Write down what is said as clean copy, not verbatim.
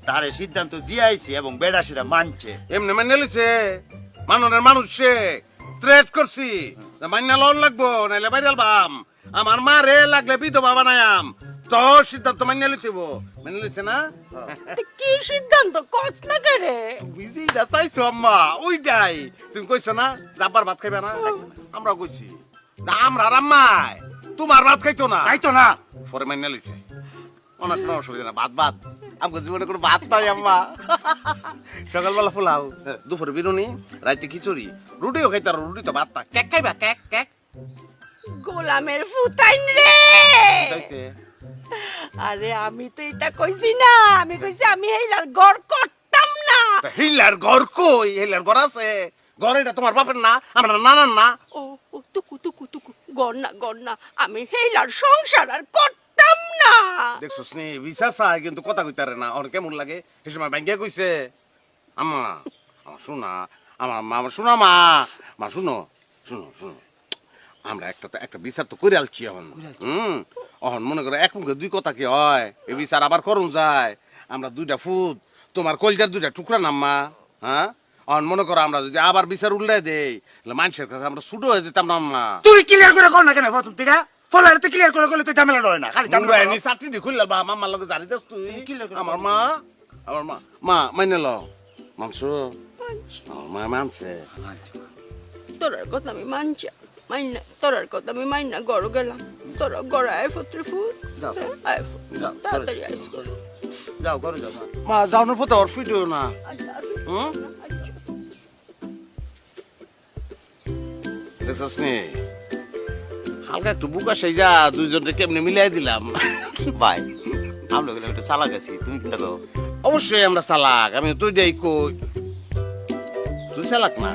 তারে সিদ্ধান্ত দিয়ে আইছি এবং বেড়া সেটা মানছে। এমনি মাইনে লিছে মাননের মানুষ সে থ্রেট করছি মাইনা লন লাগবো নাইলে বাইরে বাম আমার মা রে লাগলে বিধবা বানায়াম তো সিদ্ধান্ত মাইনে লিতেব মেনে লিছে না কি সিদ্ধান্ত কস না করে? বুঝি না চাইছো আম্মা ওইটাই তুমি কইছো না যাবার ভাত খাইবে না আমরা কইছি আমরা আম্মাই তোমার ভাত খাইতো না তাই তো না। পরে মাইনে লিছে অনেক কোনো অসুবিধা না ভাত ভাত আমার জীবনে কোনো ভাত নাই আম্মা সকালবেলা পোলাও দুপুরে বিরুনি রাইতে খিচুড়ি রুটিও খাইতার রুটি তো ভাত না কেক খাইবা কেক কেক গোলামের ফুতাইন রে। খাইছে আরে আমি তো এটা কইছি না, আমি কইছি আমি এইলার গড় করতাম না। হিলার ঘর কই হিলার ঘর আছে ঘর এটা তোমার বাপের না আমরা নানার না ও ও টুকু টুকু টুকু গড় না আমি হেইলার সংসার আর করতাম না। দেখছো স্নে বিশ্বাস চাই কিন্তু কথা কইতারে না ওর কেমন লাগে সে সময় ব্যাংকে কইছে আম্মা আমার শোনা আমার মা আমার শোনা মা মা শুনো শুনো শুনো আমরা একটা বিচার তো করে আলছি এখন অহন মনে করো এক মুখে দুই কথা কি হয় এই বিচার আবার করুন যায় আমরা দুইটা ফুট তোমার কলজার দুইটা টুকরা নাম্মা হ্যাঁ অহন মনে করো আমরা যদি আবার বিচার উল্টাই দেই মানুষের কাছে আমরা ছুটো হয়ে যেতাম না আম্মা তুই ক্লিয়ার করে কর না কেন প্রথম থেকে? ফলারে তো ক্লিয়ার করে করলে তো ঝামেলা হয় না, খালি ঝামেলা হয়। চাকরি খুললে বা মামার লগে জানি দেস তুই clear করে আমার মা মা মাইনে ল মানছো আমার মা মানছে তোরার কথা আমি মানছি মাইনা, তোরার কথা আমি মাইনা গড় গেলাম। তোরা গড় আয় ফুত্রে ফুট যাও। আয় ফুট যাও, তাড়াতাড়ি আইস করো। যাও ঘরে যাও মা। মা যাওয়ানোর পথে ওর ফিটিও না হুম দেখছিস নি হালকা একটু বুকা সেই যা দুইজনকে কেমনে মিলাই দিলাম ভাই আমরা গেলে একটু চালা গেছি, তুমি কিনা গো? অবশ্যই আমরা চালাক আমি তুই দেই কই তুই চালাক না